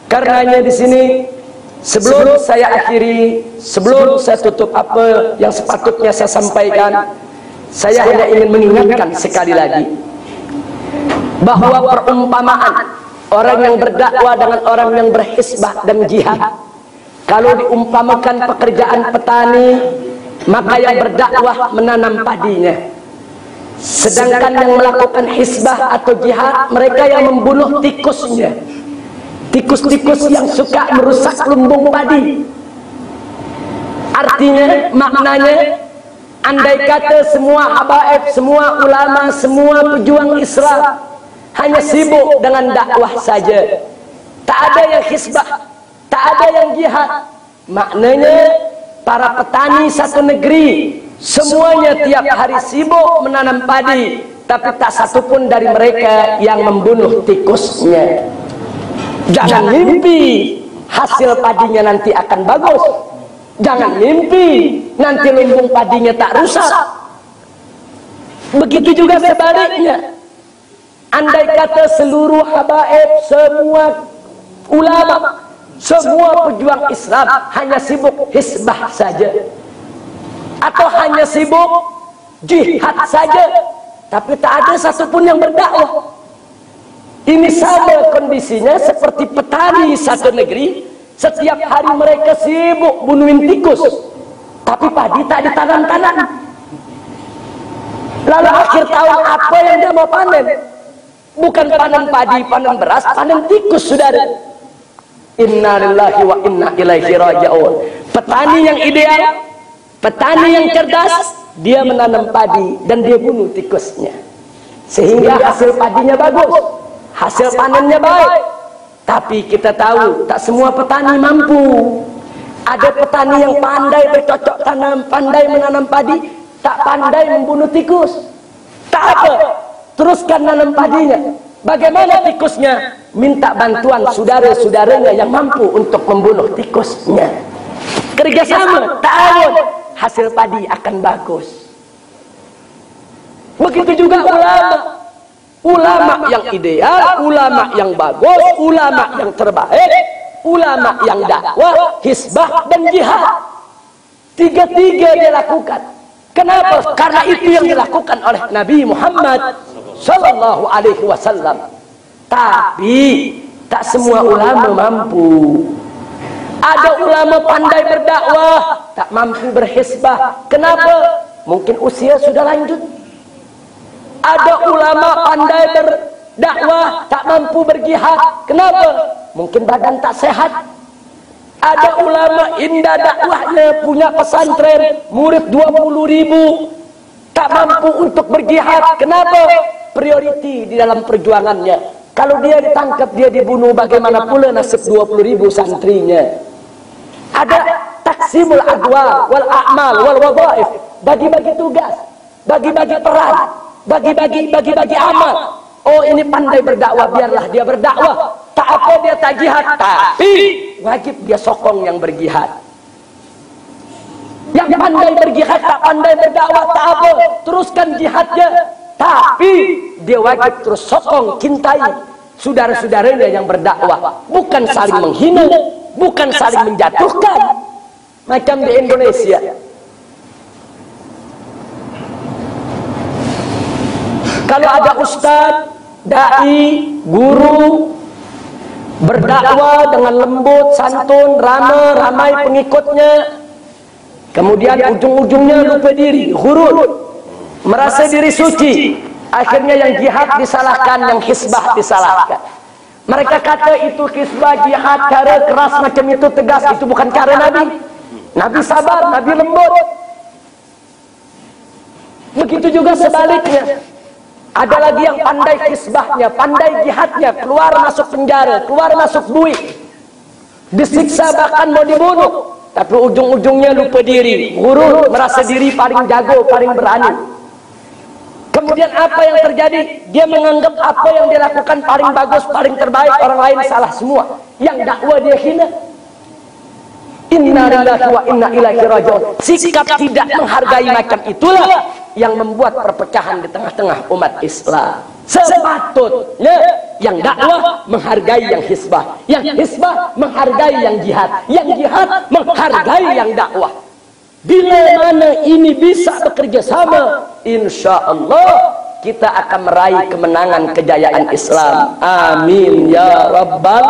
Karenanya di sini sebelum saya akhiri, sebelum saya tutup apa yang sepatutnya saya sampaikan, saya hanya ingin mengingatkan sekali lagi bahwa perumpamaan orang yang berdakwah dengan orang yang berhisbah dan jihad, kalau diumpamakan pekerjaan petani, maka yang berdakwah menanam padinya, sedangkan yang melakukan hisbah atau jihad, mereka yang membunuh tikusnya, tikus-tikus yang suka merusak lumbung padi. Artinya, maknanya, andai kata semua habaib, semua ulama, semua pejuang Islam hanya sibuk dengan dakwah saja, tak ada yang hisbah, tak ada yang jihad, maknanya para petani satu negeri semuanya tiap hari sibuk menanam padi, tapi tak satupun dari mereka yang membunuh tikusnya. Jangan mimpi hasil padinya nanti akan bagus, jangan mimpi nanti lumbung padinya tak rusak. Begitu juga sebaliknya, andai kata seluruh habaib, semua ulama, semua pejuang Islam hanya sibuk hisbah saja, atau hanya sibuk jihad saja, tapi tak ada satupun yang berdakwah, ini sama kondisinya seperti petani satu negeri. Setiap hari mereka sibuk bunuhin tikus, tapi padi tak ditanam-tanam. Lalu akhir tahun apa yang dia mau panen? Bukan panen padi, panen beras, panen tikus, saudara. Inna lillahi wa inna ilaihi raji'un. Petani yang ideal, petani yang cerdas, dia menanam padi dan dia bunuh tikusnya, sehingga hasil padinya bagus, hasil panennya baik. Tapi kita tahu tak semua petani mampu. Ada petani yang pandai bercocok tanam, pandai menanam padi, tak pandai membunuh tikus. Tak apa, teruskan nanam padinya. Bagaimana tikusnya? Minta bantuan saudara-saudaranya yang mampu untuk membunuh tikusnya. Kerjasama, ta'awun, hasil padi akan bagus. Begitu juga ulama. Ulama yang ideal, ulama yang bagus, ulama yang terbaik, ulama yang dakwah, hisbah dan jihad. Tiga-tiga dia lakukan. Kenapa? Karena itu yang dilakukan oleh Nabi Muhammad sallallahu alaihi wasallam. Tapi tak semua ulama mampu. Ada ulama pandai berdakwah, tak mampu berhisbah. Kenapa? Mungkin usia sudah lanjut. Ada ulama pandai berdakwah, tak mampu berjihad. Kenapa? Mungkin badan tak sehat. Ada ulama indah dakwahnya, punya pesantren, murid 20.000, tak mampu untuk berjihad. Kenapa? Prioriti di dalam perjuangannya. Kalau dia ditangkap, dia dibunuh, bagaimana pula nasib 20.000 santrinya? Ada taksimul adwar wal a'mal wal wadhaif, bagi-bagi tugas, bagi-bagi peran, bagi-bagi amal. Oh, ini pandai berdakwah, biarlah dia berdakwah. Tak apa dia tak jihad, tapi wajib dia sokong yang berjihad. Yang pandai berjihad tak pandai berdakwah, tak apa, teruskan jihadnya. Tapi dia wajib terus sokong, cintai saudara-saudaranya yang berdakwah. Bukan saling menghina, bukan saling menjatuhkan. Macam di Indonesia. Kalau ada ustaz, dai, guru berdakwah dengan lembut, santun, ramai pengikutnya, kemudian ujung-ujungnya lupa diri, ghurur, merasa diri suci, akhirnya yang jihad disalahkan, yang hisbah disalahkan. Mereka kata itu hisbah, jihad, cara keras macam itu, tegas, itu bukan cara Nabi. Nabi sabar, Nabi lembut. Begitu juga sebaliknya. Ada lagi yang pandai hisbahnya, pandai jihadnya, keluar masuk penjara, keluar masuk buik, disiksa bahkan mau dibunuh, tapi ujung-ujungnya lupa diri, gurur, merasa diri paling jago, paling berani. Kemudian apa yang terjadi? Dia menganggap apa yang dia lakukan paling bagus, paling terbaik, orang lain salah semua. Yang dakwah dia hina. Inna lillahi wa inna ilaihi raji'un. Sikap tidak menghargai macam itulah yang membuat perpecahan di tengah-tengah umat Islam. Sepatutnya yang dakwah menghargai yang hisbah, yang hisbah menghargai yang jihad menghargai yang dakwah. Bila mana ini bisa bekerja sama, insya Allah kita akan meraih kemenangan kejayaan Islam. Amin ya rabbal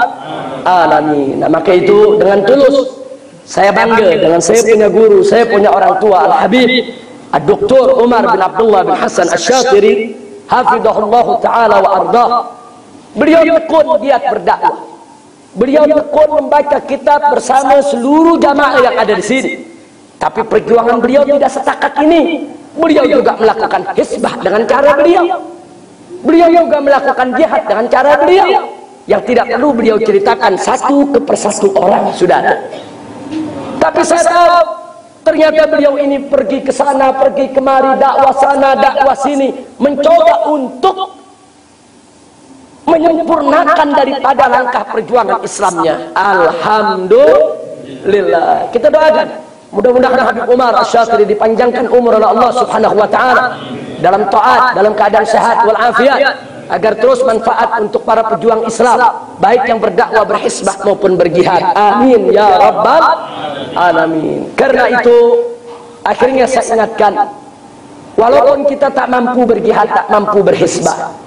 alamin. Nah, maka itu dengan tulus saya bangga dengan saya punya guru, saya punya orang tua Al-Habib Dr. Umar bin Abdullah bin Hasan Asy-Syatiri hafizahullah ta'ala wa ardah. Beliau tekun giat berdakwah, beliau tekun membaca kitab bersama seluruh jamaah yang ada di sini. Tapi perjuangan beliau tidak setakat ini. Beliau juga melakukan hisbah dengan cara beliau, beliau juga melakukan jihad dengan cara beliau, yang tidak perlu beliau ceritakan satu ke persatu orang sudah ada. Tapi saya tahu ternyata beliau ini pergi ke sana, pergi kemari, dakwah sana, dakwah sini, mencoba untuk menyempurnakan daripada langkah perjuangan Islamnya. Alhamdulillah. Kita doakan mudah-mudahan Habib Umar Asy-Syatiri dipanjangkan umur oleh Allah Subhanahu wa taala dalam taat, dalam keadaan sehat wal afiat, agar terus manfaat untuk para pejuang Islam, baik yang berdakwah, berhisbah maupun berjihad. Amin ya rabbal alamin. Karena itu akhirnya saya ingatkan, walaupun kita tak mampu berjihad, tak mampu berhisbah,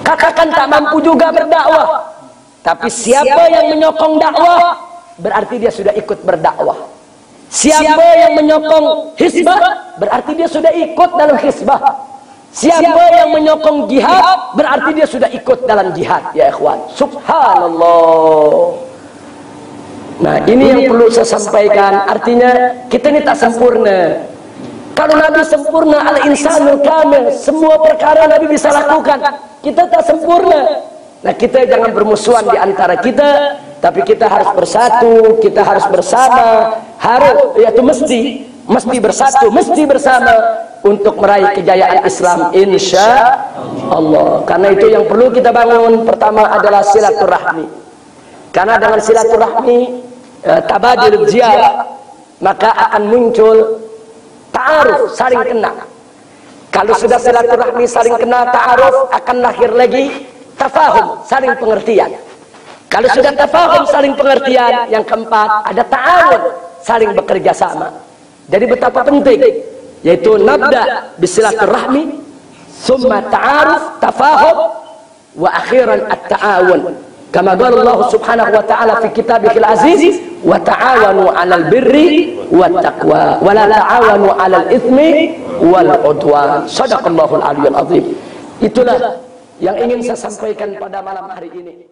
katakan tak mampu juga berdakwah, tapi siapa yang menyokong dakwah berarti dia sudah ikut berdakwah. Siapa yang menyokong hisbah berarti dia sudah ikut dalam hisbah. Siapa yang menyokong jihad berarti dia sudah ikut dalam jihad. Ya ikhwan, subhanallah. Nah, ini yang perlu saya sampaikan. Artinya kita ini tak sempurna. Kalau Nabi sempurna, al-insanul kamil, semua perkara Nabi bisa lakukan. Kita tak sempurna. Nah, kita jangan bermusuhan di antara kita, tapi kita harus bersatu, kita harus bersama, harus, yaitu mesti bersatu, mesti bersama untuk meraih kejayaan Islam insya Allah. Karena itu yang perlu kita bangun pertama adalah silaturahmi. Karena dengan silaturahmi, tabadir ziarah, maka akan muncul ta'aruf, saling kenal. Kalau sudah silaturahmi saling kenal, ta'aruf, akan lahir lagi tafahum, saling pengertian. Kalau sudah tafahum, saling pengertian, yang keempat ada ta'awun, saling bekerja sama. Jadi betapa penting, yaitu nabda bisilaturahmi, summa ta'aruf, tafahum, wa akhiran at-ta'awun. Kama qala Allah Subhanahu wa ta'ala fi kitabihil aziz, wa ta'awanu 'alal birri wat taqwa wa la ta'awanu 'alal itsmi wal 'udwan. Shadaqallahul aliyyul azim. Itulah yang ingin saya sampaikan pada malam hari ini.